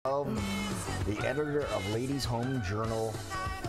The editor of Ladies' Home Journal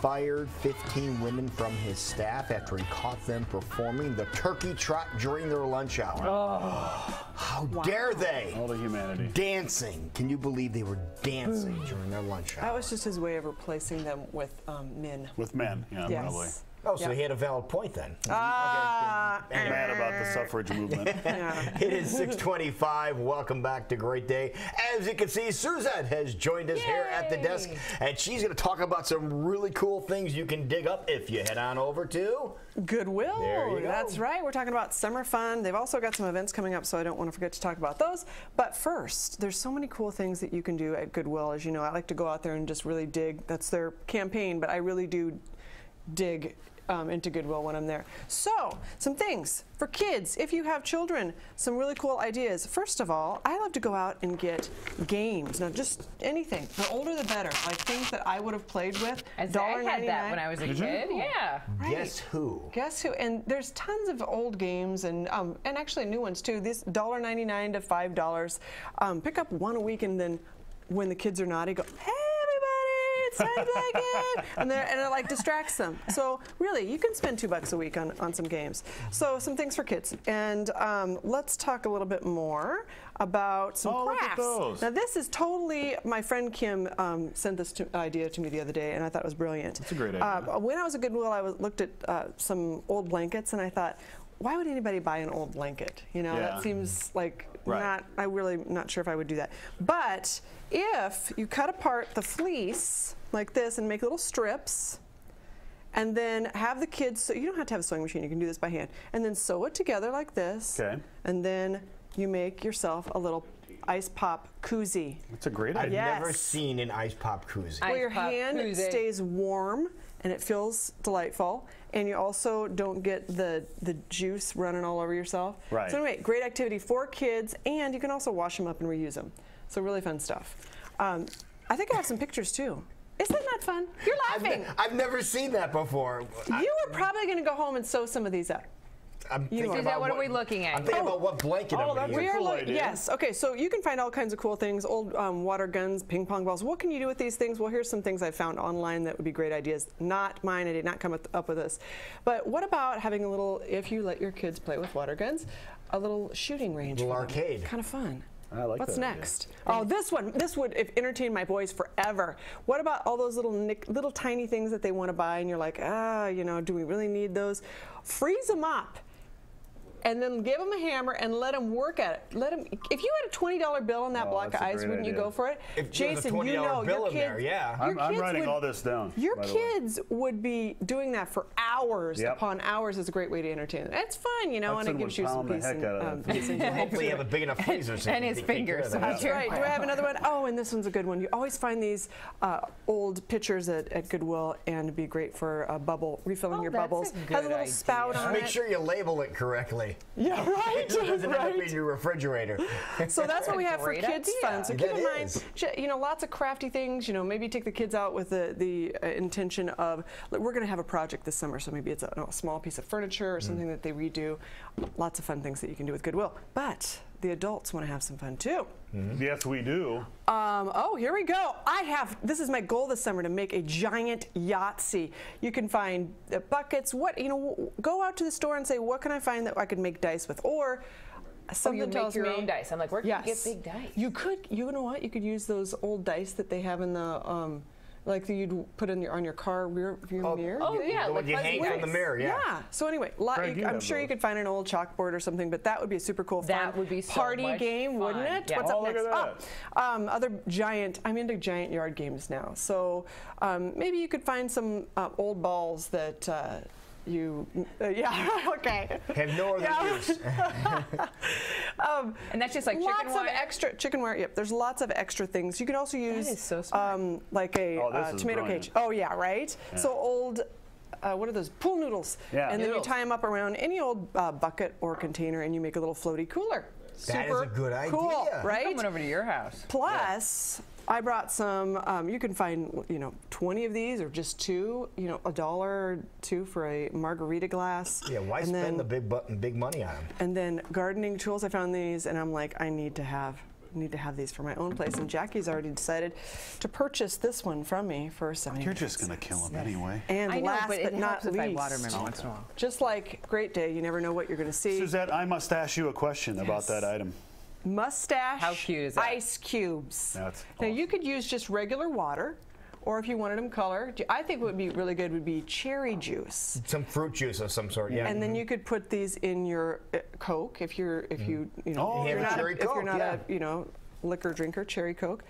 fired 15 women from his staff after he caught them performing the turkey trot during their lunch hour. Oh. How dare they? All the humanity. Dancing. Can you believe they were dancing during their lunch hour? That was just his way of replacing them with men. With men, yeah, Yes. probably. Oh, so he had a valid point then. Mad about the suffrage movement. It is 6:25. Welcome back to Great Day. As you can see, Suzet has joined us here at the desk, and she's going to talk about some really cool things you can dig up if you head on over to Goodwill. There you go. That's right. We're talking about summer fun. They've also got some events coming up, so I don't want to forget to talk about those. But first, there's so many cool things that you can do at Goodwill. As you know, I like to go out there and just really dig. That's their campaign, but I really do dig into Goodwill when I'm there. So, some things for kids. If you have children, some really cool ideas. First of all, I love to go out and get games. Now, just anything. The older, the better. Like things that I would have played with. I had that when I was a kid. Yeah. Right. Guess Who. Guess Who. And there's tons of old games and actually new ones too. These $1.99 to $5. Pick up one a week, and then when the kids are naughty, go, hey, it's time to play again, and it like distracts them. So really, you can spend $2 a week on some games. So some things for kids, and let's talk a little bit more about some crafts. Look at those. Now this is totally, my friend Kim sent this idea to me the other day, and I thought it was brilliant. That's a great idea. When I was at Goodwill, I looked at some old blankets, and I thought, why would anybody buy an old blanket? You know, that seems like I'm really not sure if I would do that. But if you cut apart the fleece like this and make little strips, and then have the kids, so you don't have to have a sewing machine, you can do this by hand, and then sew it together like this, and then you make yourself a little ice pop koozie. That's a great idea. I've never seen an ice pop koozie. Well, your hand stays warm and it feels delightful, and you also don't get the juice running all over yourself. Right. So anyway, great activity for kids, and you can also wash them up and reuse them. So really fun stuff. I think I have some pictures too. Isn't that fun? You're laughing. I've never seen that before. You were probably going to go home and sew some of these up. I'm thinking about what are we looking at? I'm thinking about what blanket I'm going to use. Yes. Okay. So you can find all kinds of cool things: old water guns, ping pong balls. What can you do with these things? Well, here's some things I found online that would be great ideas. Not mine. I did not come up with this. But what about having a little? If you let your kids play with water guns, a little shooting range. A little arcade. Kind of fun. I like What's that next? Oh, this would entertain my boys forever. What about all those little tiny things that they want to buy, and you're like, you know, do we really need those? Freeze them up, and then give them a hammer and let them work at it. Let them. If you had a $20 bill on that block of ice, wouldn't you go for it? If Jason, you know, your kids, I'm writing all this down. Your kids would be doing that for hours upon hours. Is a great way to entertain them. It's fun, you know, and it gives you some peace and hopefully you have a big enough freezer. And his fingers. That's right. Do I have another one? Oh, and this one's a good one. You always find these old pitchers at Goodwill, and it'd be great for a bubble, refilling your bubbles. Has a little spout on it. Make sure you label it correctly. Yeah, right. It doesn't end up in your refrefrigerator. So that's what we have for kids' fun. So keep in mind, you know, lots of crafty things. You know, maybe take the kids out with the intention of, we're going to have a project this summer, so maybe it's a small piece of furniture or something that they redo. Lots of fun things that you can do with Goodwill. But the adults want to have some fun too. Yes, we do. Oh, here we go. This is my goal this summer, to make a giant Yahtzee. You can find buckets. Go out to the store and say, what can I find that I could make dice with? Or something tells me your own dice. I'm like, where can you get big dice? You could. You know what? You could use those old dice that they have in the like you'd put on your car rear mirror. Oh yeah, the one you hang from the mirror. Yeah. So anyway, I'm sure you could find an old chalkboard or something, but that would be a super cool That would be so party game, wouldn't it? Yeah. What's up next? Look at that. Other giant. I'm into giant yard games now. So maybe you could find some old balls that. Okay. Have no other use. And that's just like chicken wire? Lots of extra chicken wire. Yep, there's lots of extra things. You can also use that is so smart. like a tomato cage. Oh yeah, right? Yeah. So old, what are those? Pool noodles. Yeah. And then you tie them up around any old bucket or container, and you make a little floaty cooler. That is a good idea. Cool, right? I'm coming over to your house. Plus, I brought some, you can find, 20 of these or just two, $1 or $2 for a margarita glass. Yeah, why spend the big money on them? And then gardening tools, I found these, and I'm like, I need to have need to have these for my own place. And Jackie's already decided to purchase this one from me for 70 You're just going to kill him anyway. And I know, last but but not if I least, water them every once in a while. just like Great Day, you never know what you're going to see. Suzette, I must ask you a question about that item. Mustache How cute is that? ice cubes. That's Now awesome. you could use just regular water, or if you wanted them color, I think what would be really good would be cherry juice. Some fruit juice of some sort, yeah. And then you could put these in your Coke if you know Oh, if you're yeah, not cherry if you're Coke, not yeah. a liquor drinker, cherry Coke.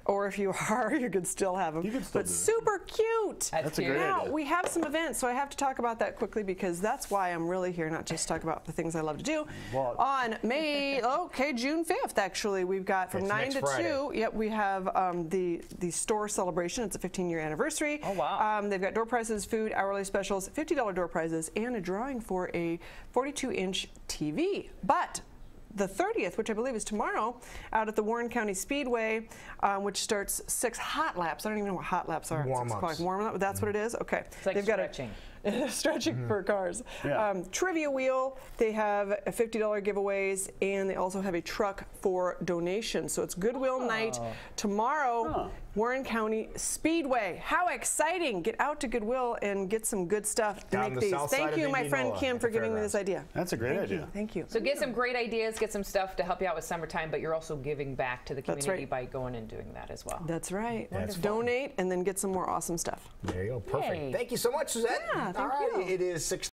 Or if you are, you could still have them. You could still but do that. super cute. That's a cute. great Now, idea. we have some events, so I have to talk about that quickly because that's why I'm really here, not just talk about the things I love to do. What? On June 5th, actually, we've got from It's 9 next to Friday. 2. Yep, we have the store celebration. It's a 15-year anniversary. Oh, wow. They've got door prizes, food, hourly specials, $50 door prizes, and a drawing for a 42-inch TV. But the 30th, which I believe is tomorrow, out at the Warren County Speedway, which starts 6 hot laps. I don't even know what hot laps are. Warm-ups. Warm-up. That's what it is? Okay. It's like They've got stretching. stretching for cars. Yeah. Trivia wheel, they have a $50 giveaways, and they also have a truck for donations. So it's Goodwill night tomorrow, Warren County Speedway. How exciting! Get out to Goodwill and get some good stuff to Down make the these. south side Thank of you, my friend Indianola Kim, at for the giving me this fairgrounds. idea. That's a great idea. Thank you. So get some great ideas, get some stuff to help you out with summertime, but you're also giving back to the That's community right. by going and doing that as well. That's right. That's fun. Donate and then get some more awesome stuff. There you go. Perfect. Yay. Thank you so much, Suzette. Yeah, thank All right, you. it is 6